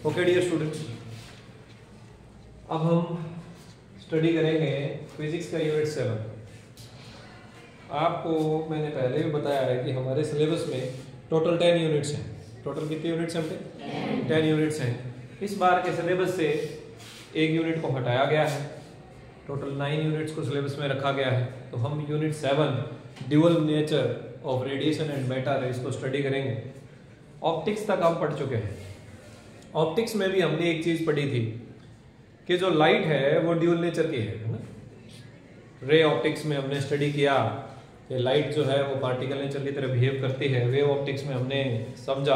Okay dear students, अब हम study करेंगे फिजिक्स का यूनिट 7। आपको मैंने पहले भी बताया है कि हमारे सिलेबस में टोटल 10 यूनिट्स हैं। टोटल कितने यूनिट्स हैं? 10 यूनिट्स हैं। इस बार के सिलेबस से एक यूनिट को हटाया गया है, टोटल 9 यूनिट्स को सिलेबस में रखा गया है। तो हम unit 7 dual nature of radiation and matter इसको स्टडी करेंगे। ऑप्टिक्स तक हम पढ़ चुके हैं। ऑप्टिक्स में भी हमने एक चीज पढ़ी थी कि जो लाइट है वो ड्यूअल नेचर की है ना। रे ऑप्टिक्स में हमने स्टडी किया कि लाइट जो है वो पार्टिकल नेचर की तरह बिहेव करती है। वेव ऑप्टिक्स में हमने समझा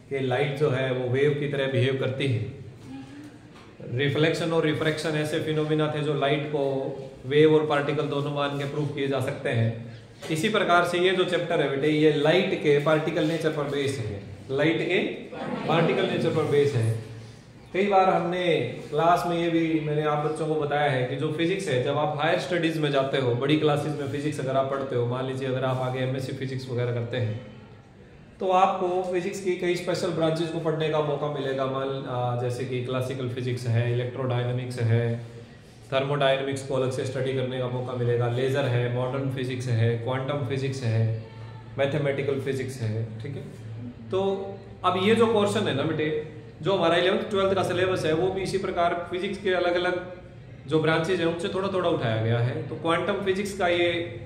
कि लाइट जो है वो वेव की तरह बिहेव करती है। रिफ्लेक्शन और रिफ्रैक्शन ऐसे फिनोमिना थे जो लाइट को वेव और पार्टिकल दोनों मान के प्रूव किए जा सकते हैं। इसी प्रकार से ये जो चैप्टर है बेटे, ये लाइट के पार्टिकल नेचर पर बेस है। लाइट के पार्टिकल नेचर पर बेस है। कई बार हमने क्लास में ये भी मैंने आप बच्चों को बताया है कि जो फिजिक्स है, जब आप हायर स्टडीज में जाते हो, बड़ी क्लासेस में फिजिक्स अगर आप पढ़ते हो, मान लीजिए अगर आप आगे एमएससी फिजिक्स वगैरह करते हैं, तो आपको फिजिक्स की कई स्पेशल ब्रांचेस को पढ़ने का मौका मिलेगा। मान जैसे कि क्लासिकल फिजिक्स है, इलेक्ट्रोडायनेमिक्स है, थर्मोडायनेमिक्स को अलग से स्टडी करने का मौका मिलेगा, लेजर है, मॉडर्न फिजिक्स है, क्वांटम फिजिक्स है, मैथमेटिकल फिजिक्स है। ठीक है, तो अब ये जो पोर्शन है ना बेटे, जो हमारा 11th 12th का सिलेबस है, वो भी इसी प्रकार फिजिक्स के अलग अलग जो ब्रांचेज हैं उनसे थोड़ा थोड़ा उठाया गया है। तो क्वांटम फिजिक्स का ये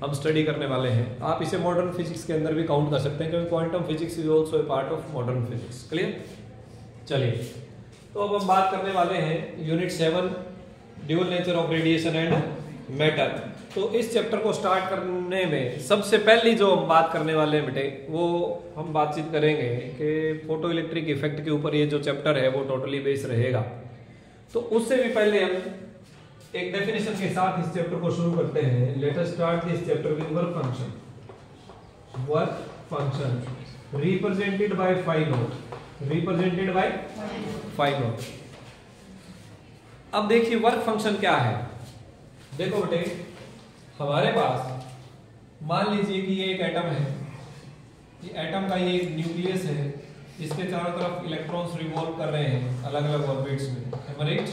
हम स्टडी करने वाले हैं। आप इसे मॉडर्न फिजिक्स के अंदर भी काउंट कर सकते हैं, क्योंकि quantum physics is also a part of modern physics. Clear? चलिए, तो अब हम बात करने वाले हैं unit 7 dual nature of radiation and matter. तो इस चैप्टर को स्टार्ट करने में सबसे पहली जो हम बात करने वाले हैं बेटे, वो हम बातचीत करेंगे कि फोटो इलेक्ट्रिक इफेक्ट के ऊपर ये जो चैप्टर है वो टोटली बेस रहेगा। तो उससे भी पहले हम एक डेफिनेशन के साथ इस चैप्टर को शुरू करते हैं। Let us start this chapter with work function. Work function represented by phi naught. Represented by phi naught. अब देखिए वर्क फंक्शन क्या है। देखो बेटे, हमारे पास मान लीजिए कि ये एक एटम है। ये एटम का ये एक न्यूक्लियस है, इसके चारों तरफ इलेक्ट्रॉन्स रिवॉल्व कर रहे हैं अलग अलग ऑर्बिट्स में। Am I right?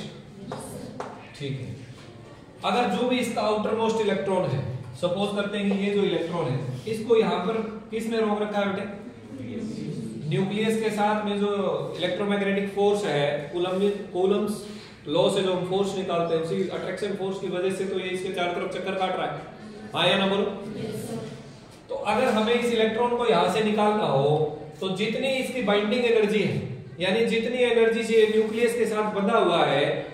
ठीक है। अगर जो भी इसका आउटर मोस्ट इलेक्ट्रॉन है, सपोज करते हैं कि ये जो इलेक्ट्रॉन है, इसको यहाँ पर किसने रोक रखा है बेटे? न्यूक्लियस के साथ में जो इलेक्ट्रोमैग्नेटिक फोर्स है, कूलम्स लॉ से जो हम फोर्स निकालते हैं, उसी अट्रैक्शन फोर्स की वजह से तो ये इसके चारों तरफ चक्कर काट रहा है। हाँ या ना बोलो? तो अगर हमें इस इलेक्ट्रॉन को यहां से निकालना हो, तो जितनी इसकी बाइंडिंग एनर्जी है, यानी जितनी एनर्जी से न्यूक्लियस के साथ बंधा हुआ है,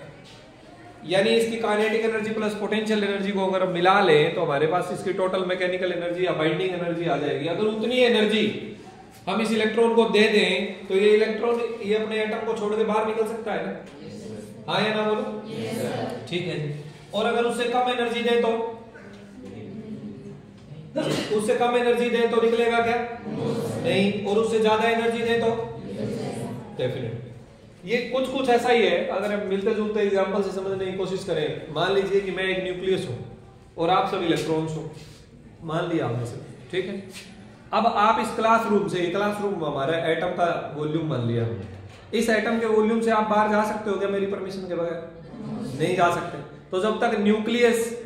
यानी इसकी kinetic energy plus potential energy को अगर हम मिला ले, तो हमारे पास इसकी टोटल मैकेनिकल एनर्जी या बाइंडिंग एनर्जी आ जाएगी। अगर उतनी एनर्जी हम इस इलेक्ट्रॉन को दे दें, तो ये इलेक्ट्रॉन ये अपने एटम को छोड़ के बाहर निकल सकता है ना? हाँ या ना बोलो? ठीक है जी। और अगर उससे कम एनर्जी दें तो उससे कम एनर्जी दें तो निकलेगा क्या? नहीं। और उससे ज्यादा एनर्जी दें तो डेफिनेटली। ये कुछ ऐसा ही है। अगर हम मिलते जुलते एग्जांपल से समझने की कोशिश करें, मान लीजिए कि मैं एक न्यूक्लियस हूं और आप सब इलेक्ट्रॉन्स हो, मान लिया आपने सब। ठीक है, अब आप इस क्लासरूम से, क्लासरूम हमारा एटम का वॉल्यूम मान लिया हमने, इस एटम के वॉल्यूम से आप बाहर जा सकते हो क्या मेरी परमिशन के बगैर? नहीं जा सकते। तो जब तक न्यूक्लियस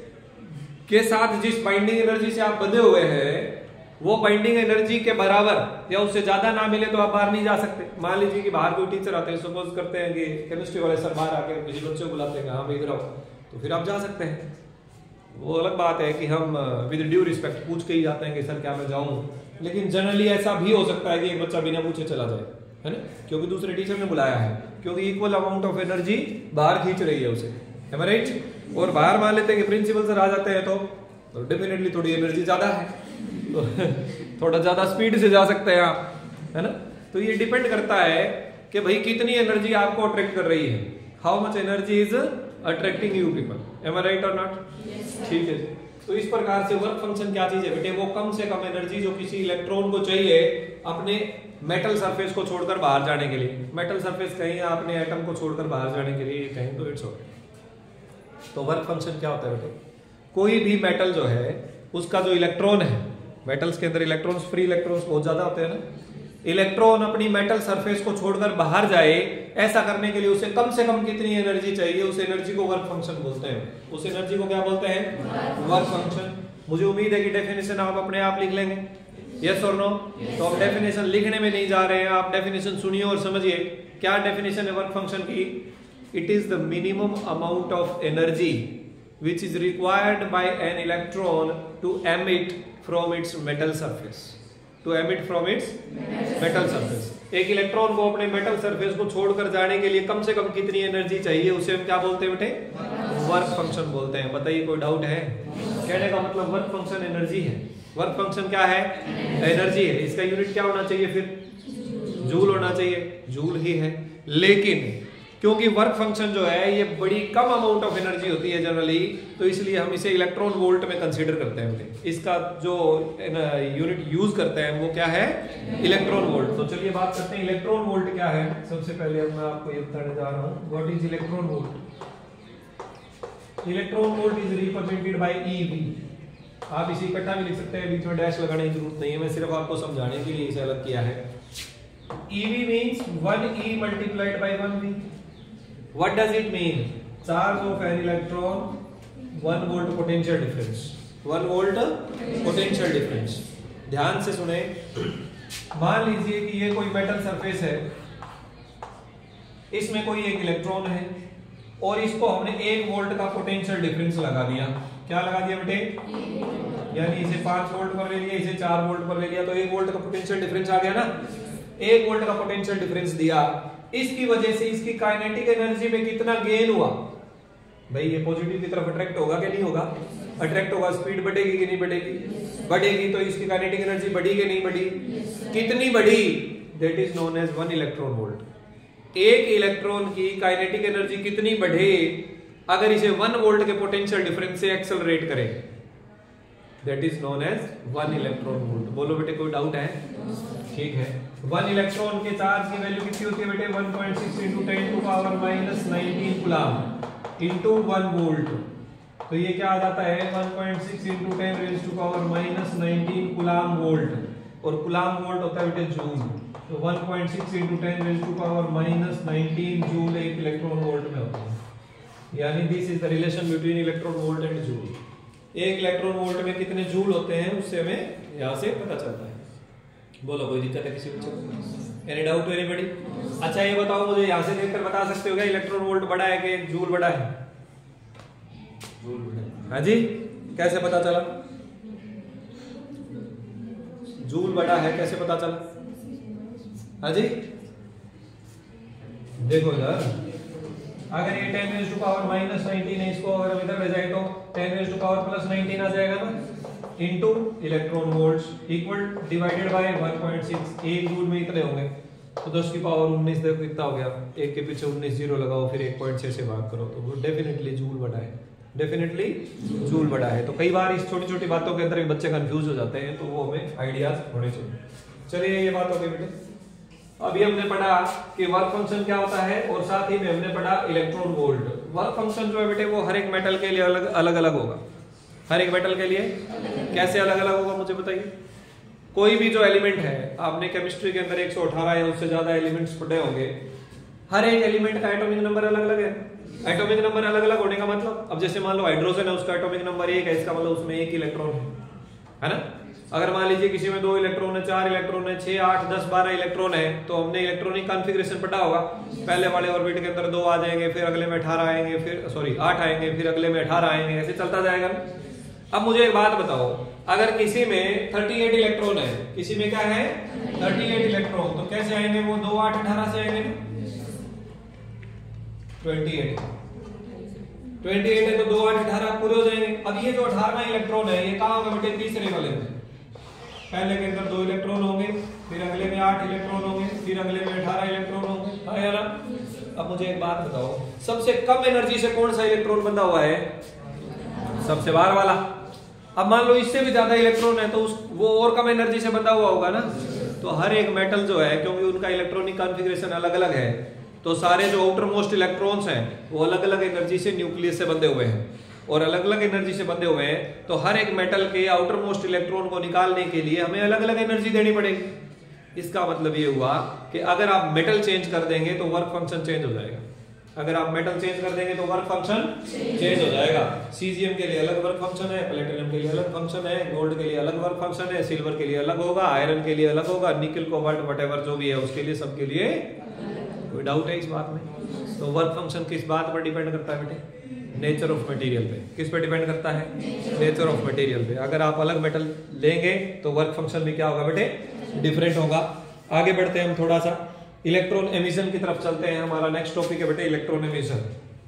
के साथ जिस बाइंडिंग एनर्जी से आप बंधे हुए हैं, वो बाइंडिंग एनर्जी के बराबर या उससे ज्यादा ना मिले तो आप बाहर नहीं जा सकते। मान लीजिए कि बाहर कोई टीचर आते हैं, सपोज करते हैं कि केमिस्ट्री वाले सर बाहर आके किसी बच्चे को बुलाते हैं, हाँ भाई इधर आओ, तो फिर आप जा सकते हैं। वो अलग बात है कि हम विद ड्यू रिस्पेक्ट पूछ के ही जाते हैं कि सर क्या मैं जाऊं। लेकिन जनरली ऐसा भी हो सकता है कि एक बच्चा बिना पूछे चला जाए, है ना, क्योंकि दूसरे टीचर ने बुलाया है, क्योंकि इक्वल अमाउंट ऑफ एनर्जी बाहर खींच रही है उसे। Am I right? और बाहर मान लेते हैं कि प्रिंसिपल सर आ जाते हैं, तो डेफिनेटली थोड़ी एनर्जी ज्यादा है, तो थोड़ा ज्यादा स्पीड से जा सकते हैं आप, है ना। तो ये डिपेंड करता है कि भाई कितनी एनर्जी आपको अट्रैक्ट कर रही है। How much energy is attracting you people. Am I right or not? ठीक है। तो इस प्रकार से वर्क फंक्शन क्या चीज है बेटे? वो कम से कम एनर्जी जो किसी इलेक्ट्रॉन को चाहिए अपने मेटल सरफेस को छोड़कर बाहर जाने के लिए। मेटल सरफेस कहीं अपने एटम को छोड़कर बाहर जाने के लिए कहीं, तो इट्स ओके। तो वर्क फंक्शन क्या होता है बेटे? कोई भी मेटल जो है उसका जो इलेक्ट्रॉन है, मेटल्स के अंदर इलेक्ट्रॉन्स, फ्री इलेक्ट्रॉन्स बहुत ज्यादा होते हैं ना, इलेक्ट्रॉन अपनी मेटल सरफेस को छोड़कर बाहर जाए, ऐसा करने के लिए उसे कम से कम कितनी एनर्जी चाहिए, उस एनर्जी को वर्क फंक्शन बोलते हैं। उस एनर्जी को क्या बोलते हैं? Work function. मुझे उम्मीद है कि डेफिनेशन आप अपने आप लिख लेंगे, यस और नो। तो आप डेफिनेशन लिखने में नहीं जा रहे हैं, आप डेफिनेशन सुनिए और समझिए। क्या डेफिनेशन है वर्क फंक्शन की? It is the minimum amount of energy which is required by an electron to emit from its metal surface. To emit from its metal surface. एक इलेक्ट्रॉन को अपने मेटल सरफेस को छोड़कर जाने के लिए कम से कम कितनी एनर्जी चाहिए, उसे हम क्या बोलते हैं बेटे? वर्क फंक्शन बोलते हैं। बताइए, कोई डाउट है? कहने का मतलब वर्क फंक्शन एनर्जी है। वर्क फंक्शन क्या है? एनर्जी है। इसका यूनिट क्या होना चाहिए फिर? जूल होना चाहिए। जूल ही है, लेकिन क्योंकि वर्क फंक्शन जो है ये बड़ी कम अमाउंट ऑफ एनर्जी होती है जनरली, तो इसलिए हम इसे इलेक्ट्रॉन वोल्ट में कंसीडर करते हैं। इसका जो यूनिट यूज करते हैं वो क्या है? Electron volt. तो चलिए बात करते हैं इलेक्ट्रॉन वोल्ट क्या है। सबसे पहले मैं आपको ये बताने जा रहा हूँ, what is electron volt. Electron volt is represented by EV. आप इसे इकट्ठा भी लिख सकते हैं, बीच में डैश लगाने की जरूरत नहीं है, मैं सिर्फ आपको समझाने के लिए इसे अलग किया है। EV means 1e multiplied by 1v। What does it mean? Charge of an electron 1 volt potential difference. 1 volt potential difference. ध्यान से सुने। मान लीजिए कि ये कोई मेटल सरफेस है, इसमें कोई एक इलेक्ट्रॉन है और इसको हमने 1 वोल्ट का पोटेंशियल डिफरेंस लगा दिया। क्या लगा दिया बेटे? यानी इसे 5 वोल्ट पर ले लिया, इसे 4 वोल्ट पर ले लिया, तो 1 वोल्ट का पोटेंशियल डिफरेंस आ गया ना। 1 वोल्ट का पोटेंशियल डिफरेंस दिया, इसकी वजह से इसकी काइनेटिक एनर्जी में कितना गेन हुआ? भाई ये पॉजिटिव की तरफ अट्रैक्ट होगा कि नहीं होगा? अट्रैक्ट होगा। स्पीड बढ़ेगी कि नहीं बढ़ेगी? बढ़ेगी। तो इसकी काइनेटिक एनर्जी बढ़ी कि नहीं बढ़ी? कितनी बढ़ी? That is known as 1 electron volt. एक इलेक्ट्रॉन की काइनेटिक एनर्जी कितनी बढ़े अगर इसे 1 वोल्ट के पोटेंशियल डिफरेंस से एक्सेलरेट करें, that is known as 1 electron volt. बोलो बेटे, कोई डाउट है? ठीक है। 1 इलेक्ट्रॉन के चार्ज की वैल्यू कितनी होती है बेटे? 1.6 × 10⁻⁻19 कूलम इनटू 1 वोल्ट। तो ये क्या आ जाता है? 1.6 × 10⁻⁻19 कूलम वोल्ट। और कूलम वोल्ट होता है बेटे जूल। तो 1.6 × 10⁻⁻19 जूल एक इलेक्ट्रॉन वोल्ट में होता है। यानी this is the relation between electron volt and joule. एक इलेक्ट्रॉन वोल्ट में कितने जूल होते हैं उससे हमें यहाँ से पता चलता है। बोलो, कोई दिक्कत है किसी को? Any doubt anybody? अच्छा ये बताओ मुझे, यहाँ से देखकर बता सकते हो क्या इलेक्ट्रॉन वोल्ट बड़ा है कि जूल बड़ा है? जूल बड़ा है। हाँ जी, कैसे पता चला? जूल बड़ा है कैसे पता चला? हाँ जी, देखो इधर, अगर ये 10⁻⁻19 है, इसको अगर इधर ले जाए तो 10⁻⁻19 आ जाएगा ना, into electron volts equal divided by 1.6। एक जूल में इतने होंगे तो 10⁻19 देखो कितना हो गया। एक के पीछे 19 जीरो लगाओ, फिर 1.6 से भाग करो, तो वो डेफिनेटली जूल बड़ा है। डेफिनेटली जूल बड़ा है। तो कई बार इस छोटी छोटी बातों के अंदर भी बच्चे कंफ्यूज हो जाते हैं, तो वो हमें आइडियाज होने चाहिए। चलिए ये बात हो गई बेटे। अभी हमने पढ़ा कि वर्क फंक्शन क्या होता है और साथ ही में हमने पढ़ा इलेक्ट्रॉन वोल्ट। वर्क फंक्शन जो है बेटे वो हर एक मेटल के लिए अलग अलग होगा। हर एक मेटल के लिए कैसे अलग अलग होगा मुझे बताइए। कोई भी जो एलिमेंट है, आपने केमिस्ट्री के अंदर 118 या उससे ज्यादा एलिमेंट्स पढ़े होंगे, हर एक एलिमेंट का एटॉमिक नंबर अलग अलग है। एटॉमिक नंबर अलग अलग होने का मतलब, अब जैसे मान लो हाइड्रोजन है, उसका एटॉमिक नंबर 1 है, इसका मतलब उसमें 1 इलेक्ट्रॉन है ना। अगर मान लीजिए किसी में 2 इलेक्ट्रॉन है, 4 इलेक्ट्रॉन है, 6, 8, 10, 12 इलेक्ट्रॉन है, तो हमने इलेक्ट्रॉनिक कॉन्फ़िगरेशन पढ़ा होगा। पहले वाले ऑर्बिट के अंदर 2 आ जाएंगे, फिर अगले में 18 आएंगे, फिर 8 आएंगे, फिर अगले में 18 आएंगे, ऐसे चलता जाएगा। अब मुझे एक बात बताओ, अगर किसी में 38 इलेक्ट्रॉन है, किसी में क्या है 38 इलेक्ट्रॉन, तो कैसे आएंगे वो? 2, 8, 18 से आएंगे। 28 है तो 2, 8, 18 पूरे हो जाएंगे। अब ये जो 18वां इलेक्ट्रॉन है, ये कहाँ होगा बेटे? तीसरे वाले में। पहले के अंदर 2 इलेक्ट्रॉन होंगे, फिर अगले में 8 इलेक्ट्रॉन होंगे, फिर अगले में 18 इलेक्ट्रॉन होंगे। हाँ यार, अब मुझे एक बात बताओ, सबसे कम एनर्जी से कौन सा इलेक्ट्रॉन बंधा हुआ है? सबसे बाहर वाला। अब मान लो इससे भी ज्यादा इलेक्ट्रॉन है तो वो और कम एनर्जी से बंधा हुआ होगा ना। तो हर एक मेटल जो है, क्योंकि उनका इलेक्ट्रॉनिक कॉन्फ़िगरेशन अलग अलग है, तो सारे जो आउटर मोस्ट इलेक्ट्रॉन्स हैं वो अलग अलग एनर्जी से न्यूक्लियस से बंधे हुए हैं और अलग अलग एनर्जी से बंधे हुए हैं। तो हर एक मेटल के आउटर मोस्ट इलेक्ट्रॉन को निकालने के लिए हमें अलग अलग एनर्जी देनी पड़ेगी। इसका मतलब ये हुआ कि अगर आप मेटल चेंज कर देंगे तो वर्क फंक्शन चेंज हो जाएगा। अगर आप मेटल चेंज कर देंगे तो वर्क फंक्शन चेंज हो जाएगा। सीजियम के लिए अलग वर्क फंक्शन है, प्लेटिनम के लिए अलग फंक्शन है, गोल्ड के लिए अलग वर्क फंक्शन है, सिल्वर के लिए अलग होगा, आयरन के लिए अलग होगा, निकल कोबाल्ट व्हाटएवर जो भी है उसके लिए, सबके लिए। कोई डाउट है इस बात में? तो वर्क फंक्शन किस बात पर डिपेंड करता है बेटे? नेचर ऑफ मटेरियल पे। किस पे डिपेंड करता है? नेचर ऑफ मटेरियल पे। अगर आप अलग मेटल लेंगे तो वर्क फंक्शन भी क्या होगा बेटे? डिफरेंट होगा। आगे बढ़ते हैं हम थोड़ा सा इलेक्ट्रॉन एमिशन की तरफ चलते हैं। हमारा नेक्स्ट टॉपिक है बेटे इलेक्ट्रॉन एमिशन।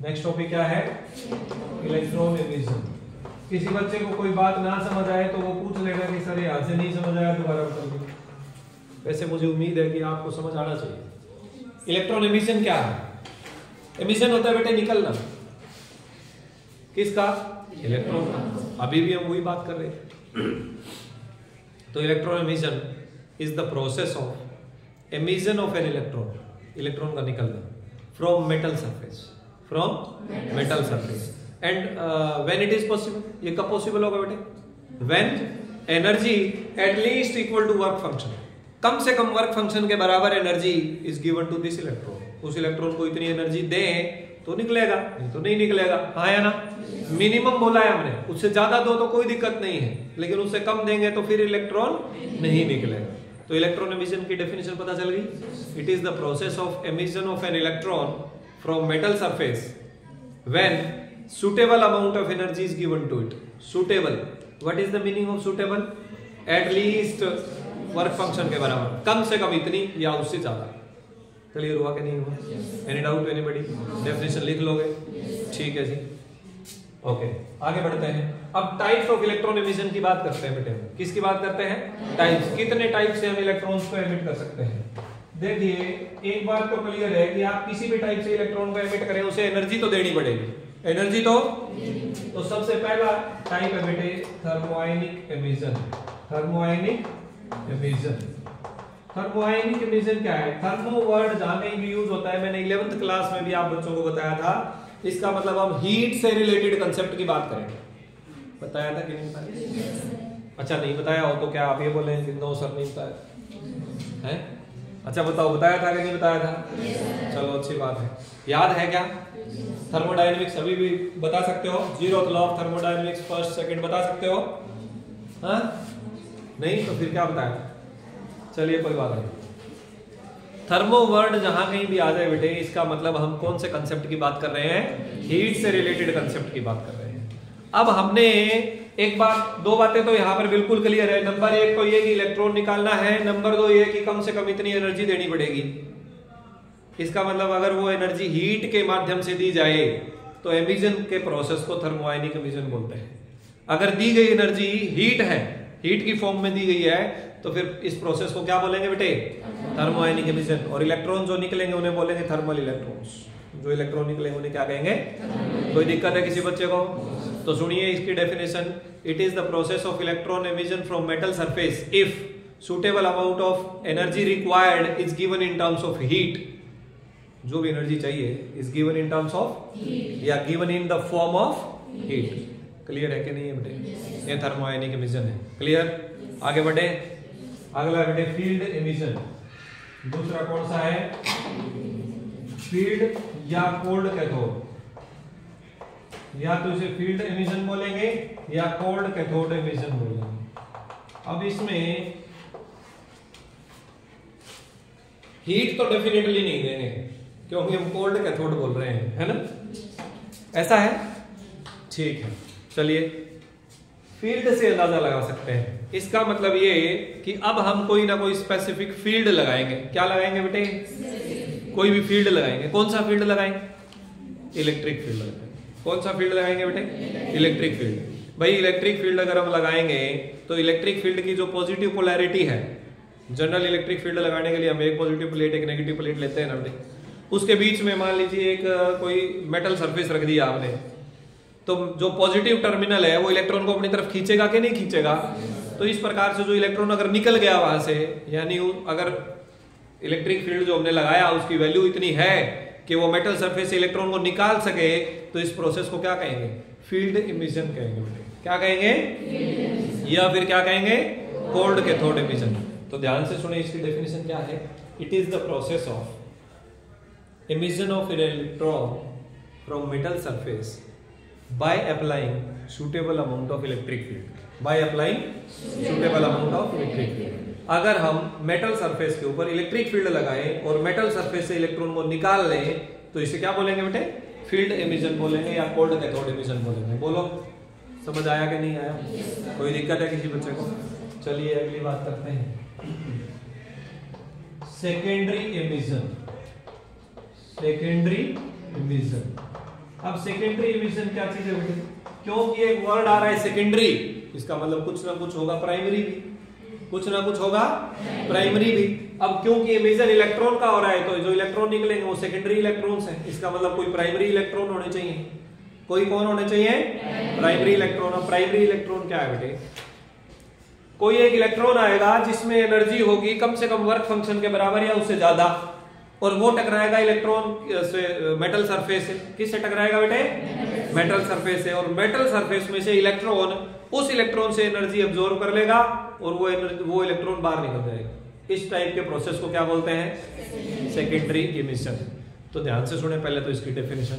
नेक्स्ट टॉपिक क्या है? Electron emission. किसी बच्चे को कोई बात ना समझ आए तो वो पूछ लेगा कि सर यहाँ से नहीं समझ आया, दोबारा बता दो। वैसे मुझे उम्मीद है कि आपको समझ आना चाहिए। इलेक्ट्रॉन एमिशन क्या है? एमिशन होता है बेटे निकलना। किसका? इलेक्ट्रॉन का। अभी भी हम वही बात कर रहे हैं। तो electron emission is the process of emission of an electron, electron का निकलना from metal surface, from metal surface, and when it is possible, ये कब पॉसिबल होगा बेटे? when energy at least equal to work function, कम से कम work function के बराबर energy is given to this electron। उस इलेक्ट्रॉन को इतनी एनर्जी दें तो निकलेगा, नहीं तो नहीं निकलेगा। हाँ या ना? मिनिमम बोला है हमने, उससे ज्यादा दो तो कोई दिक्कत नहीं है, लेकिन उससे कम देंगे तो फिर इलेक्ट्रॉन नहीं निकलेगा। तो इलेक्ट्रॉन एमिशन की डेफिनेशन पता चल गई। It is the process of emission of an electron from metal surface when suitable amount of energy is given to it. Suitable, what is the meaning of suitable? At least work function के बराबर, कम से कम इतनी या उससे ज्यादा। Clear हुआ कि नहीं हुआ? Any doubt anybody? डेफिनेशन लिख लोगे? ठीक है जी, ओके। आगे बढ़ते हैं। अब टाइप्स ऑफ इलेक्ट्रॉन एमिशन की बात करते हैं बेटे। किसकी बात करते हैं? टाइप्स। कितने टाइप से हम इलेक्ट्रॉन्स को एमिट कर सकते हैं? देखिए एक बात तो क्लियर है कि आप किसी भी टाइप से इलेक्ट्रॉन को एमिट करें उसे एनर्जी तो देनी पड़ेगी। एनर्जी तो सबसे पहला टाइप है बेटे थर्मोआयनिक एमिशन। थर्मोआयनिक एमिशन। थर्मोआयनिक एमिशन क्या है? थर्मो वर्ड जहां कहीं भी यूज होता है, मैंने 11th क्लास में भी आप बच्चों को बताया था, इसका मतलब हम हीट से रिलेटेड कंसेप्ट की बात करेंगे। बताया था कि नहीं बताया? अच्छा नहीं बताया हो तो क्या आप ये बोले कि नो सर नहीं बताया है? अच्छा बताओ, बताया था कि नहीं बताया था? चलो अच्छी बात है। याद है क्या? थर्मोडायनेमिक्स अभी भी बता सकते हो? 0th law of thermodynamics first second बता सकते हो? हाँ नहीं तो फिर क्या बताया? चलिए कोई बात नहीं। थर्मो वर्ड जहां कहीं भी आ जाए बेटे, इसका मतलब हम कौन से कंसेप्ट की बात कर रहे हैं? हीट से रिलेटेड कंसेप्ट की बात कर रहे हैं। अब हमने एक बात, दो बातें तो यहाँ पर बिल्कुल क्लियर है। नंबर एक तो ये कि इलेक्ट्रॉन निकालना है, नंबर दो ये कि कम से कम इतनी एनर्जी देनी पड़ेगी। इसका मतलब अगर वो एनर्जी हीट के माध्यम से दी जाए तो एमिशन के प्रोसेस को थर्मोआयनिक एमिशन बोलते हैं। अगर दी गई एनर्जी हीट है, हीट की फॉर्म में दी गई है, तो फिर इस प्रोसेस को क्या बोलेंगे बेटे? थर्मोआयनिक एमिशन। और इलेक्ट्रॉन जो निकलेंगे उन्हें बोलेंगे थर्मल इलेक्ट्रॉन्स। जो इलेक्ट्रॉन निकलेंगे उन्हें क्या कहेंगे? कोई दिक्कत है किसी बच्चे को? तो सुनिए इसकी definition. It is the process of electron emission from metal surface if suitable amount of energy required is given in terms of heat. जो भी एनर्जी चाहिए is given in terms of या given in the form of heat. Clear है कि नहीं है बेटे? ये थर्मोआयनिक एमिशन है। क्लियर? आगे बढ़े। अगला बेटे फील्ड एमिशन। दूसरा कौन सा है? फील्ड या कोल्ड कैथोड। या तो इसे फील्ड एमिशन बोलेंगे या कोल्ड कैथोड एमिशन बोलेंगे। अब इसमें हीट तो डेफिनेटली नहीं देंगे क्योंकि हम कोल्ड कैथोड बोल रहे हैं, है ना? ऐसा है? ठीक है, चलिए फील्ड से अंदाजा लगा सकते हैं। इसका मतलब ये कि अब हम कोई ना कोई स्पेसिफिक फील्ड लगाएंगे। क्या लगाएंगे बेटे? कोई भी फील्ड लगाएंगे। कौन सा फील्ड लगाएंगे? इलेक्ट्रिक फील्ड लगाएंगे। कौन सा फील्ड लगाएंगे बेटे? Electric field. भाई इलेक्ट्रिक फील्ड अगर हम लगाएंगे तो इलेक्ट्रिक फील्ड की जो पॉजिटिव पोलैरिटी है, जनरल इलेक्ट्रिक फील्ड लगाने के लिए हम एक पॉजिटिव प्लेट एक नेगेटिव प्लेट लेते हैं ना बेटे, उसके बीच में मान लीजिए एक कोई मेटल सरफेस रख दिया आपने, तो जो पॉजिटिव टर्मिनल है वो इलेक्ट्रॉन को अपनी तरफ खींचेगा कि नहीं खींचेगा? तो इस प्रकार से जो इलेक्ट्रॉन अगर निकल गया वहां से, यानी अगर इलेक्ट्रिक फील्ड जो हमने लगाया उसकी वैल्यू इतनी है कि वो मेटल सरफेस से इलेक्ट्रॉन को निकाल सके, तो इस प्रोसेस को क्या कहेंगे? फील्ड इमिशन कहेंगे बेटे। क्या कहेंगे? या फिर क्या कहेंगे? Cold cathode emission. तो ध्यान से सुने, इसकी डेफिनेशन क्या है? It is the process of emission of an electron from metal surface by applying suitable amount of electric field. By applying suitable amount of electric field. अगर हम मेटल सरफेस के ऊपर इलेक्ट्रिक फील्ड लगाएं और metal surface से electron को निकाल लें तो इसे क्या बोलेंगे बेटे? फील्ड एमिशन बोलेंगे या कोल्ड कैथोड एमिशन बोलेंगे। बोलो, समझ आया कि नहीं आया? कोई दिक्कत है किसी बच्चे को? चलिए अगली बात करते हैं, सेकेंडरी एमिशन। सेकेंडरी एमिशन, अब सेकेंडरी एमिशन क्या चीज है बेटे? क्योंकि एक वर्ड आ रहा है सेकेंडरी, इसका मतलब कुछ ना कुछ होगा प्राइमरी भी, कुछ ना कुछ होगा प्राइमरी भी। अब क्योंकि एमिशन इलेक्ट्रॉन का हो रहा है तो जो इलेक्ट्रॉन निकलेंगे वो सेकेंडरी इलेक्ट्रॉन्स हैं, इसका मतलब कोई प्राइमरी इलेक्ट्रॉन होने चाहिए। कोई कौन होने चाहिए? Primary electron. अब प्राइमरी इलेक्ट्रॉन क्या है बेटे? कोई एक इलेक्ट्रॉन आएगा जिसमें एनर्जी होगी कम से कम वर्क फंक्शन के बराबर या उससे ज्यादा, और वो टकराएगा इलेक्ट्रॉन से मेटल सरफेस से। किससे टकराएगा बेटे? मेटल सरफेस से। और मेटल सरफेस में से इलेक्ट्रॉन उस इलेक्ट्रॉन से एनर्जी अब्सॉर्ब कर लेगा और वो इलेक्ट्रॉन बाहर निकल जाएगा। इस टाइप के प्रोसेस को क्या बोलते हैं? Secondary emission. तो ध्यान से सुने पहले तो इसकी definition.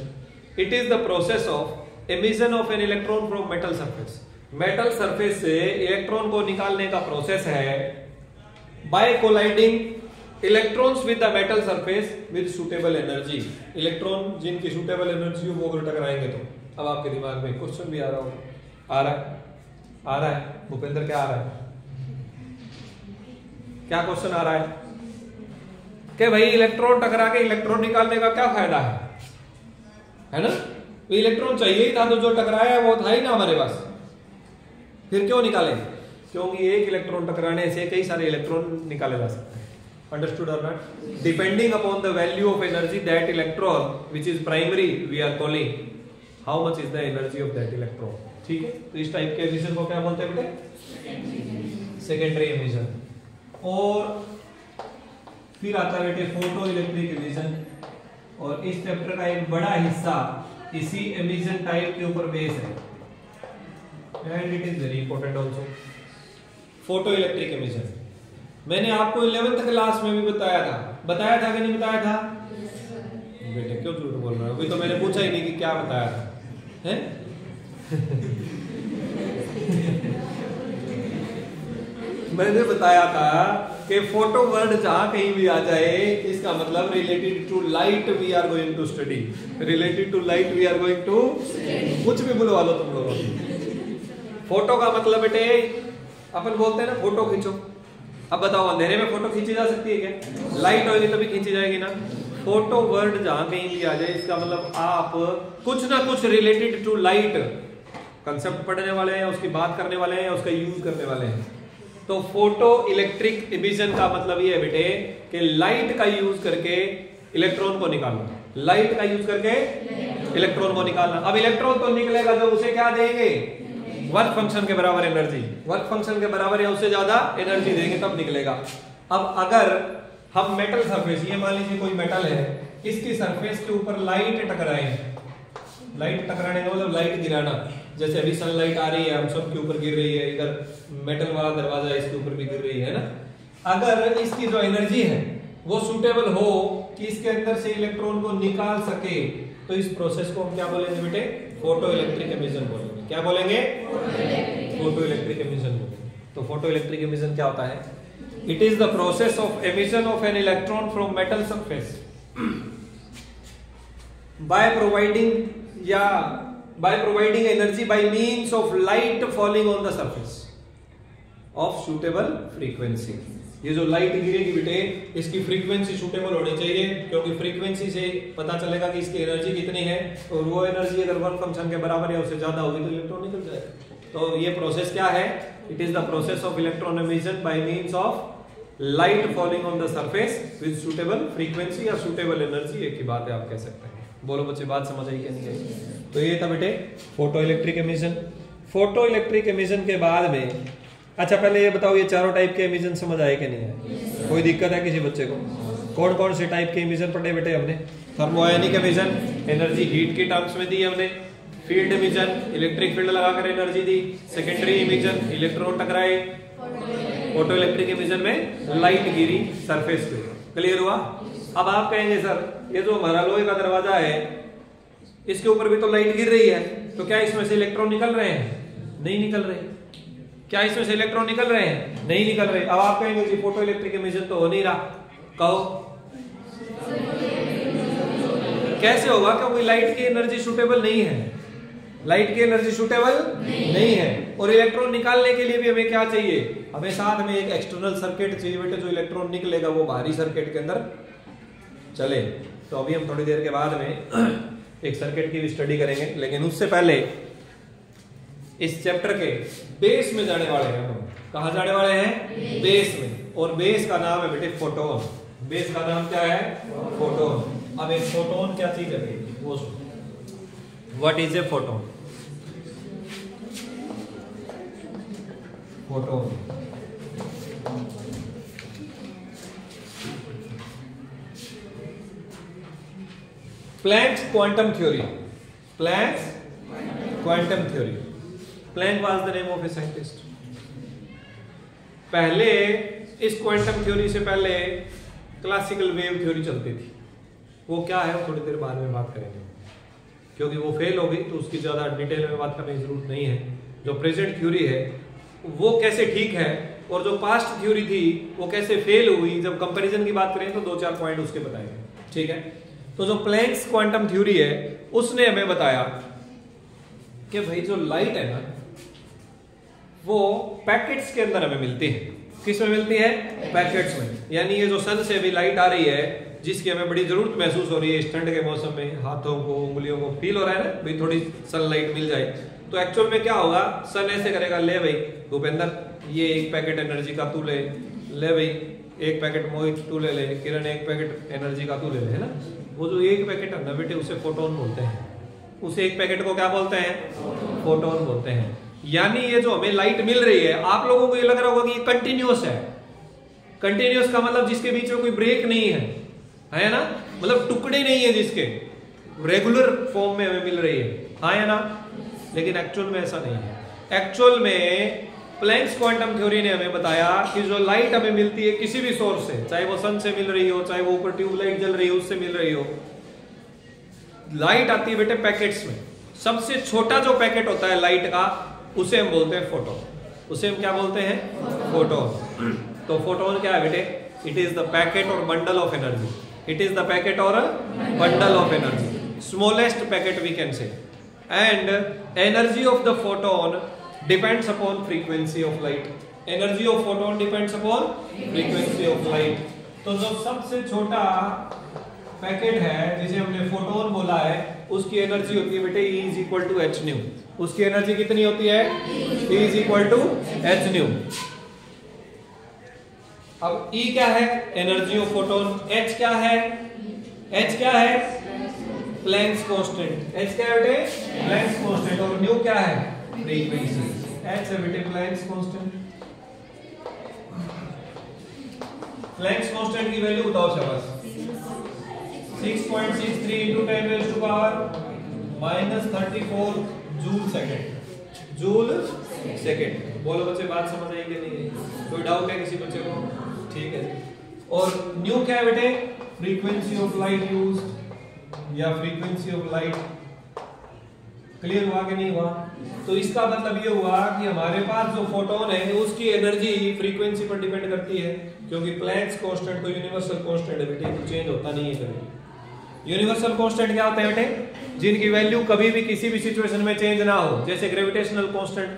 It is the process of emission of an electron from metal surface. Metal surface से इलेक्ट्रॉन को निकालने का प्रोसेस है by colliding electrons with the metal surface with suitable energy. Electron जिनकी सुटेबल एनर्जी हो वो अगर टकराएंगे तो। अब आपके दिमाग में क्वेश्चन भी आ रहा होगा, आ रहा है भूपेंद्र, क्या आ रहा है? क्या क्वेश्चन आ रहा है कि भाई इलेक्ट्रॉन टकरा के इलेक्ट्रॉन निकालने का क्या फायदा है ना? तो इलेक्ट्रॉन चाहिए ही था, तो जो टकराया है वो था ही ना हमारे पास, फिर क्यों निकाले? क्योंकि एक इलेक्ट्रॉन टकराने से कई सारे इलेक्ट्रॉन निकाले जा सकते हैं। Understood or not? Depending upon the value of energy that electron, which is primary, we are calling how much is the energy of that electron. ठीक है? तो इस टाइप के एमिशन को क्या बोलते हैं बेटे? Secondary emission. और फिर आता है बेटे फोटो इलेक्ट्रिक एमिशन, और इस चैप्टर का एक बड़ा हिस्सा इसी एमिशन टाइप के ऊपर बेस है, and it is very important also. Photo electric emission मैंने आपको 11th क्लास में भी बताया था कि नहीं बताया था? बेटे क्यों झूठ बोल रहे हो? अभी तो मैंने पूछा ही नहीं कि क्या बताया था, हैं? मैंने बताया था कि फोटो वर्ड जहां कहीं भी आ जाए इसका मतलब related to light we are going to study, related to light we are going to, कुछ भी बुलवा लो तुम लोगों। फोटो का मतलब बेटे अपन बोलते हैं ना फोटो खींचो। अब बताओ अंधेरे में फोटो खींची जा सकती है क्या? लाइट होगी तभी खींची जाएगी ना। फोटो वर्ड जहां कहीं भी आ जाए इसका मतलब आप कुछ ना कुछ रिलेटेड टू लाइट कंसेप्ट पढ़ने वाले हैं, उसकी बात करने वाले हैं, उसका यूज करने वाले हैं। तो फोटो इलेक्ट्रिक एमिशन का मतलब ये है बेटे कि लाइट का यूज करके इलेक्ट्रॉन को निकालना, लाइट का यूज करके इलेक्ट्रॉन को निकालना। अब इलेक्ट्रॉन तो निकलेगा जब उसे क्या देंगे? वर्क फंक्शन के बराबर एनर्जी, वर्क फंक्शन के बराबर या उससे ज्यादा एनर्जी देंगे तब निकलेगा। अब अगर हम मेटल सरफेस, ये मान लीजिए कोई मेटल है, इसकी सरफेस के ऊपर लाइट टकराए, लाइट टकराने का मतलब लाइट गिराना, जैसे अभी सनलाइट आ रही है हम सब के ऊपर गिर रही है, इधर मेटल वाला दरवाजा इसके ऊपर भी गिर रही है ना। अगर इसकी जो एनर्जी है वो सूटेबल हो कि इसके अंदर से इलेक्ट्रॉन को निकाल सके तो इस प्रोसेस को हम क्या बोलेंगे बेटे? फोटो इलेक्ट्रिक एमिशन बोलेंगे। क्या बोलेंगे? फोटो इलेक्ट्रिक एमिशन बोलेंगे। तो फोटो इलेक्ट्रिक एमिशन क्या होता है? It is the process of emission of an electron from metal surface by providing energy by means of light falling on the surface of suitable frequency. ये जो light गिरेगी बेटे इसकी फ्रीक्वेंसी सुटेबल होनी चाहिए, क्योंकि फ्रीक्वेंसी से पता चलेगा कि इसकी एनर्जी कितनी है, और वो एनर्जी अगर वर्क फंक्शन के बराबर या उससे ज्यादा होगी तो इलेक्ट्रॉन निकल जाएगा। तो ये प्रोसेस क्या है? It is the process of electron emission by means of light falling on the surface with suitable frequency या सुटेबल एनर्जी। एक ही बात है, आप कह सकते हैं। बोलो बच्चे, बात समझ आई क्या नहीं आई? तो ये था बेटे photo electric emission. Photo electric emission के बाद में, अच्छा पहले ये बताओ ये चारों टाइप के एमिशन समझ आए कि नहीं है? कोई दिक्कत है किसी बच्चे को? कौन कौन से टाइप के एमिशन पढ़े बेटे हमने? थर्मोआयनिक एमिशन, एनर्जी हीट के टर्म्स में दी हमने। फील्ड एमिशन, इलेक्ट्रिक फील्ड लगाकर एनर्जी दी। सेकेंडरी एमिशन, इलेक्ट्रॉन टकराए। फोटो इलेक्ट्रिक इमिशन में लाइट गिरी सरफेस पे। क्लियर हुआ? अब आप कहेंगे सर ये जो हमारा लोहे का दरवाजा है इसके ऊपर भी तो लाइट गिर रही है, तो क्या इसमें से इलेक्ट्रॉन निकल रहे हैं? नहीं निकल रहे। क्या इसमें से इलेक्ट्रॉन निकल रहे हैं? नहीं निकल रहे। अब आप कहेंगे जी फोटो इलेक्ट्रिक इमिशन तो हो नहीं रहा, कहो कैसे होगा? क्योंकि लाइट की एनर्जी सुटेबल नहीं है, लाइट की एनर्जी सुटेबल नहीं है। और इलेक्ट्रॉन निकालने के लिए भी हमें क्या चाहिए? हमें साथ में एक एक्सटर्नल सर्किट चाहिए बेटे, जो इलेक्ट्रॉन निकलेगा वो बाहरी सर्किट के अंदर चले। तो अभी हम थोड़ी देर के बाद में एक सर्किट की भी स्टडी करेंगे, लेकिन उससे पहले इस चैप्टर के बेस में जाने वाले हैं हम। कहां जाने वाले हैं? बेस में। और बेस का नाम है बेटे फोटोन। बेस का नाम क्या है? फोटोन। अब एक फोटोन क्या चीज है वो सुनो। What is a photon? Photon Planck's quantum theory. Planck's quantum theory. Planck was the name of a scientist. पहले इस क्वांटम थ्योरी से पहले क्लासिकल वेव थ्योरी चलती थी। वो क्या है वो थोड़ी देर बाद में बात करेंगे, क्योंकि वो फेल हो गई तो उसकी ज्यादा डिटेल में बात करने की जरूरत नहीं है। जो प्रेजेंट थ्योरी है वो कैसे ठीक है और जो पास्ट थ्योरी थी वो कैसे फेल हुई, जब कंपैरिजन की बात करें तो 2-4 पॉइंट उसके बताएंगे। ठीक है? तो जो प्लैंक्स क्वांटम थ्योरी है उसने हमें बताया कि भाई जो लाइट है ना वो पैकेट्स के अंदर हमें मिलती है। किस में मिलती है? पैकेट्स में। यानी ये जो सन से भी लाइट आ रही है जिसकी हमें बड़ी जरूरत महसूस हो रही है इस ठंड के मौसम में, हाथों को उंगलियों को फील हो रहा है ना भाई थोड़ी सनलाइट मिल जाए, तो एक्चुअल में क्या होगा? सन ऐसे करेगा, ले भाई भूपेंद्र ये एक पैकेट एनर्जी का तू ले भाई एक पैकेट मोहित तू ले, किरण एक पैकेट एनर्जी का तू ले, है ना? वो जो एक पैकेट है ना बेटे उसे फोटोन बोलते हैं। उसे एक पैकेट को क्या बोलते हैं? फोटोन बोलते हैं। यानी ये जो हमें लाइट मिल रही है, आप लोगों को ये लग रहा होगा कि ये कंटिन्यूअस है। कंटिन्यूअस का मतलब जिसके बीच में कोई ब्रेक नहीं है ना? मतलब टुकड़े नहीं है, जिसके रेगुलर फॉर्म में हमें मिल रही है, हाँ या ना? लेकिन एक्चुअल में ऐसा नहीं है। एक्चुअल में प्लैंक्स क्वांटम थ्योरी ने हमें बताया कि जो लाइट हमें मिलती है किसी भी सोर्स से, चाहे वो सन से मिल रही हो, चाहे वो ऊपर ट्यूबलाइट जल रही हो उससे मिल रही हो, लाइट आती है बेटे पैकेट्स में। सबसे छोटा जो पैकेट होता है लाइट का उसे हम बोलते हैं फोटोन। उसे हम क्या बोलते हैं? फोटोन। तो फोटोन क्या है बेटे? इट इज द पैकेट और bundle of energy. It is the packet और bundle of energy, smallest packet we can say. And energy of the photon depends upon frequency of light. Energy of photon depends upon frequency of light. तो जो सबसे छोटा packet है जिसे हमने photon बोला है उसकी एनर्जी होती है बेटे E is equal to h nu। उसकी एनर्जी कितनी होती है? E is equal to h nu। अब E क्या है? Energy of photon. H क्या है? H क्या है? Planck's constant. H क्या है बेटे? Planck's constant. और nu क्या है? फ्रीक्वेंसी। H है बेटे प्लैंक्स कांस्टेंट। प्लैंक्स कांस्टेंट की वैल्यू बताओ शाबाश। 6.63 into 10 raised to power -34 joule second. Joule second. बोलो बच्चे बात समझ आई कि नहीं? कोई डाउट है किसी बच्चे को? ठीक है। और न्यू क्या है बेटे? फ्रीक्वेंसी ऑफ लाइट यूज्ड या फ्रीक्वेंसी ऑफ लाइट। क्लियर हुआ कि नहीं हुआ? तो इसका मतलब ये हुआ कि हमारे पास जो फोटोन है उसकी एनर्जी फ्रीक्वेंसी पर डिपेंड करती है, क्योंकि प्लैंक्स कांस्टेंट तो यूनिवर्सल कांस्टेंट है बेटे, तो चेंज होता नहीं है कभी। यूनिवर्सल कांस्टेंट क्या होता है बेटे? जिनकी वैल्यू कभी भी किसी भी सिचुएशन में चेंज ना हो, जैसे ग्रेविटेशनल कांस्टेंट,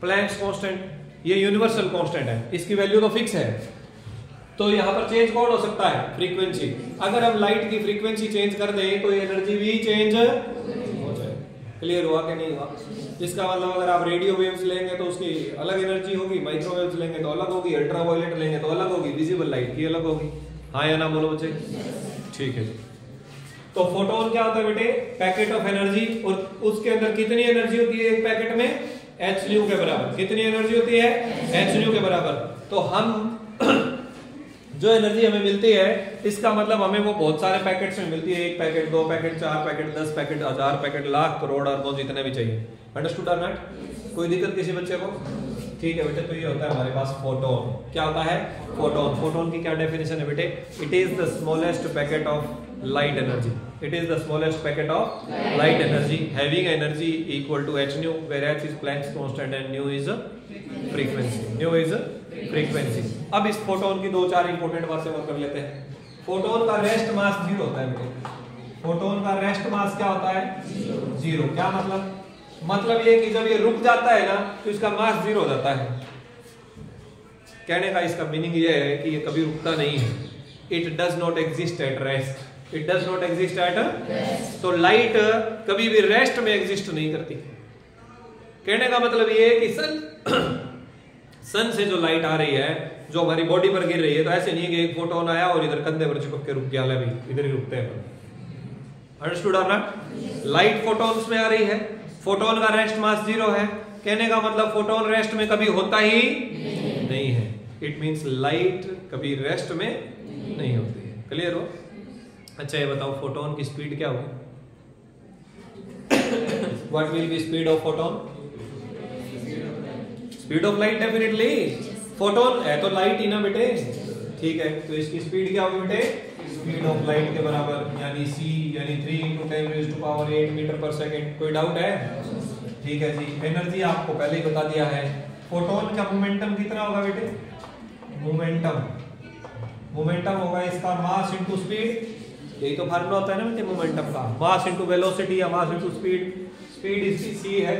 प्लैंक्स कांस्टेंट, ये यूनिवर्सल कांस्टेंट है, इसकी वैल्यू तो फिक्स है। तो यहाँ पर चेंज कौन हो सकता है? फ्रीक्वेंसी। अगर हम लाइट की फ्रीक्वेंसी चेंज कर दें तो एनर्जी भी चेंज हो जाए। क्लियर हुआ कि नहीं हुआ? इसका मतलब अगर आप रेडियो वेव्स लेंगे तो उसकी अलग एनर्जी होगी, माइक्रोवेव्स लेंगे तो अलग होगी, अल्ट्रावायलेट लेंगे तो अलग होगी, विजिबल लाइट की अलग होगी, हाँ या ना? बोलो बच्चे। ठीक है। तो फोटोन क्या होता है बेटे? Packet of energy. और उसके अंदर कितनी एनर्जी होती है एक पैकेट में? h nu के बराबर। कितनी एनर्जी होती है? h nu के बराबर। तो हम जो एनर्जी हमें मिलती है इसका मतलब हमें वो बहुत सारे पैकेट्स में मिलती है। एक packet, 2 packet, 4 packet, 10 packet, 1000 packet, lakh, crore, अरबों, जितने भी चाहिए। अंडरस्टूड और नॉट? कोई दिक्कत किसी बच्चे को? ठीक है बेटे, तो ये होता है हमारे पास फोटोन। क्या होता है? फोटोन। फोटोन की क्या डेफिनेशन है बेटे? It is the smallest packet of light energy. It is the smallest packet of light energy having energy equal to h nu, where h is Planck's constant and nu is frequency. Nu is frequency. अब इस photon की 2-4 important बातें और कर लेते हैं। Photon का rest mass 0 होता है बेटे। फोटोन का रेस्ट मास क्या होता है? 0। क्या मतलब? मतलब ये कि जब ये रुक जाता है ना तो इसका मास 0 हो जाता है। कहने का इसका मीनिंग ये है कि ये कभी रुकता नहीं है। It does not exist at rest. It does not exist at rest. तो लाइट कभी भी रेस्ट में एग्जिस्ट नहीं करती। कहने का मतलब ये है कि सन से जो लाइट आ रही है, जो हमारी बॉडी पर गिर रही है, तो ऐसे नहीं कि एक फोटोन आया और इधर कंधे पर चिपक के रुक गया, ले भाई इधर ही रुकते हैं। अंडरस्टूड और नॉट? लाइट फोटोन्स में आ रही है, फोटोन का रेस्ट मास 0 है। कहने का मतलब फोटोन रेस्ट में कभी होता ही नहीं है। इट मींस लाइट कभी रेस्ट में नहीं होती है। क्लियर हो? अच्छा ये बताओ फोटोन की स्पीड क्या होगी? What will be speed of photon? Speed of light definitely. Photon है तो लाइट ही ना बेटे, ठीक है। तो इसकी स्पीड क्या होगी बेटे? स्पीड ऑफ लाइट के बराबर, यानी c यानी 3 × 10⁸ मीटर पर सेकंड। कोई डाउट है? ठीक है जी। एनर्जी आपको पहले ही बता दिया है। फोटोन का मोमेंटम कितना होगा बेटे? मोमेंटम होगा इसका मास इंटू स्पीड। यही तो फार्मूला होता है ना बेटे मोमेंटम का, मास इंटू वेलोसिटी या मास इंटू स्पीड। स्पीड इसकी c है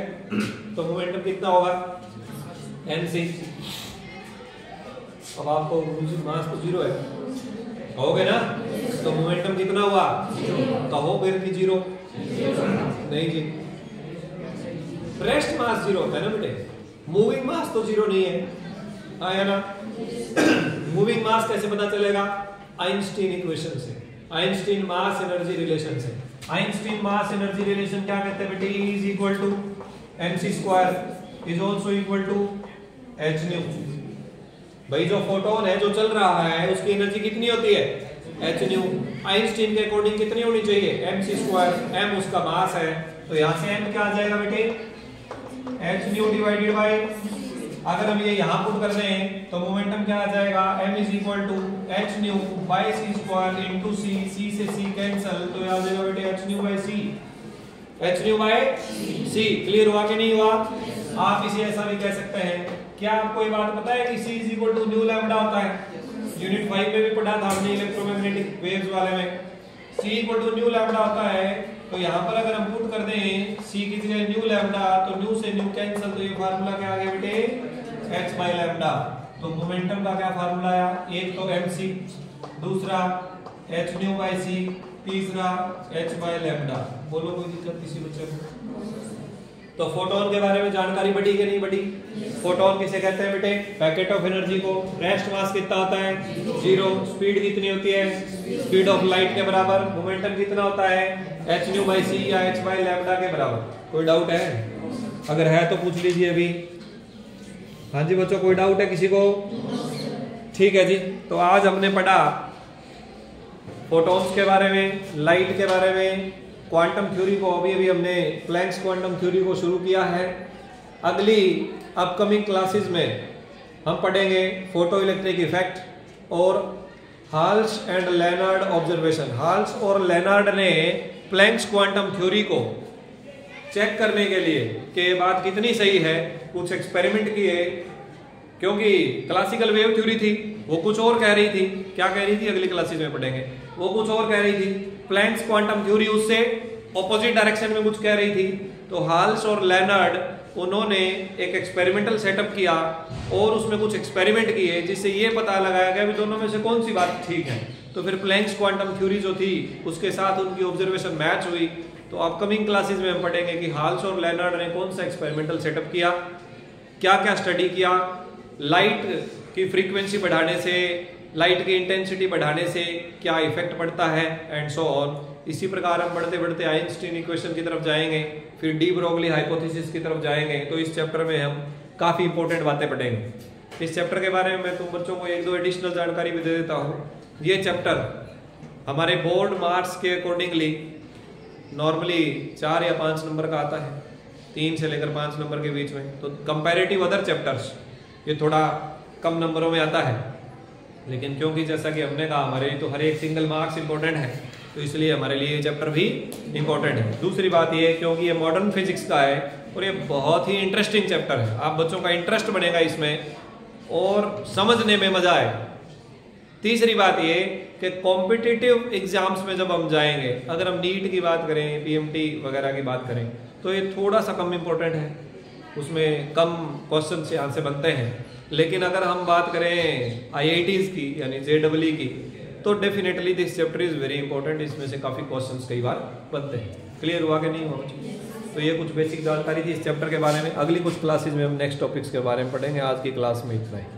तो मोमेंटम कितना होगा? mc। अब आपको मास तो 0 है, कहोगे ना? तो मोमेंटम कितना हुआ? कहो फिर कि 0। नहीं जी, रेस्ट मास 0 होता है ना बेटे, मूविंग मास तो 0 नहीं है। आया ना? मूविंग मास कैसे पता चलेगा? आइंस्टीन इक्वेशन से, आइंस्टीन मास एनर्जी रिलेशन से। आइंस्टीन मास एनर्जी रिलेशन क्या कहते हैं बेटे? E is equal to mc² is also equal to h nu। भाई जो फोटोन है जो चल रहा है उसकी एनर्जी कितनी होती है? h nu। आइंस्टीन के अकॉर्डिंग कितनी होनी चाहिए? mc²। m उसका मास है, तो यहां से m क्या आ जाएगा बेटे? h nu डिवाइडेड बाय, अगर हम ये यहां पुट कर दें तो मोमेंटम क्या आ जाएगा? m is equal to h nu by c² into c। c से c कैंसिल, तो ये आ जाएगा बेटे h nu by c। h nu by c। Clear हुआ कि नहीं हुआ? आप इसे ऐसा भी कह सकते हैं। क्या आपको ये बात पता है कि c is equal to nu lambda होता है? यूनिट 5 में भी पढ़ा था हमने इलेक्ट्रोमैग्नेटिक वेव्स वाले में। c equal to nu lambda होता है, तो यहाँ पर अगर हम पुट कर दें c की जगह nu लैम्डा, तो nu से nu कैंसिल, तो ये फार्मूला क्या आ गया बेटे? h by lambda. तो मोमेंटम का क्या फार्मूला आया? एक तो mc, दूसरा h nu बाय c, तीसरा h बाय लैम्डा। बोलो कोई दिक्कत किसी बच्चे को? तो फोटोन के बारे में जानकारी बढ़ी कि नहीं बढ़ी? फोटोन किसे कहते हैं बेटे? पैकेट ऑफ एनर्जी को। रेस्ट मास कितना होता है? 0। स्पीड कितनी होती है? स्पीड ऑफ लाइट के बराबर। मोमेंटम कितना होता है? h nu बाय c या h बाय लैम्डा के बराबर। कोई डाउट है? अगर है तो पूछ लीजिए अभी। हाँ जी बच्चों, कोई डाउट है किसी को? ठीक है जी। तो आज हमने पढ़ा फोटोन्स के बारे में, लाइट के बारे में, क्वांटम थ्योरी को। अभी हमने प्लैंक्स क्वांटम थ्योरी को शुरू किया है। अगली अपकमिंग क्लासेस में हम पढ़ेंगे फोटो इलेक्ट्रिक इफेक्ट और हाल्स एंड लेनार्ड ऑब्जर्वेशन। हाल्स और लेनार्ड ने प्लैंक्स क्वांटम थ्योरी को चेक करने के लिए कि बात कितनी सही है, कुछ एक्सपेरिमेंट किए। क्योंकि क्लासिकल वेव थ्योरी थी वो कुछ और कह रही थी। क्या कह रही थी? अगली क्लासेस में पढ़ेंगे। वो कुछ और कह रही थी। प्लैंक्स क्वांटम थ्योरी उससे ऑपोजिट डायरेक्शन में कुछ कह रही थी। तो हाल्स और लेनार्ड उन्होंने एक एक्सपेरिमेंटल सेटअप किया और उसमें कुछ एक्सपेरिमेंट किए जिससे ये पता लगाया गया कि दोनों में से कौन सी बात ठीक है। तो फिर प्लैंक्स क्वांटम थ्योरी जो थी उसके साथ उनकी ऑब्जर्वेशन मैच हुई। तो अपकमिंग क्लासेस में हम पढ़ेंगे कि हाल्स और लेनार्ड ने कौन सा एक्सपेरिमेंटल सेटअप किया, क्या क्या स्टडी किया, लाइट की फ्रीक्वेंसी बढ़ाने से, लाइट की इंटेंसिटी बढ़ाने से क्या इफेक्ट पड़ता है, एंड सो ऑन। इसी प्रकार हम बढ़ते बढ़ते आइंस्टीन इक्वेशन की तरफ जाएंगे, फिर डी ब्रोगली हाइपोथेसिस की तरफ जाएंगे। तो इस चैप्टर में हम काफी इंपॉर्टेंट बातें पढ़ेंगे। इस चैप्टर के बारे में मैं तुम बच्चों को 1-2 एडिशनल जानकारी भी दे देता हूँ। ये चैप्टर हमारे बोर्ड मार्क्स के अकॉर्डिंगली नॉर्मली 4 या 5 नंबर का आता है, 3 से लेकर 5 नंबर के बीच में। तो कंपैरेटिव अदर चैप्टर्स ये थोड़ा कम नंबरों में आता है, लेकिन क्योंकि जैसा कि हमने कहा हमारे लिए तो हर एक सिंगल मार्क्स इंपॉर्टेंट है, तो इसलिए हमारे लिए ये चैप्टर भी इंपॉर्टेंट है। दूसरी बात ये क्योंकि ये मॉडर्न फिजिक्स का है और ये बहुत ही इंटरेस्टिंग चैप्टर है, आप बच्चों का इंटरेस्ट बनेगा इसमें और समझने में मजा आएगा। तीसरी बात ये कि कॉम्पिटिटिव एग्जाम्स में जब हम जाएंगे, अगर हम नीट की बात करें, पीएमटी वगैरह की बात करें, तो ये थोड़ा सा कम इंपॉर्टेंट है, उसमें कम क्वेश्चन से आंसर बनते हैं। लेकिन अगर हम बात करें आईआईटीज की यानी जेईई की, तो definitely this chapter is very important, इसमें से काफ़ी क्वेश्चंस कई बार बनते हैं। क्लियर हुआ कि नहीं हुआ? तो ये कुछ बेसिक जानकारी थी इस चैप्टर के बारे में। अगली कुछ क्लासेज में हम नेक्स्ट टॉपिक्स के बारे में पढ़ेंगे। आज की क्लास में इतना ही।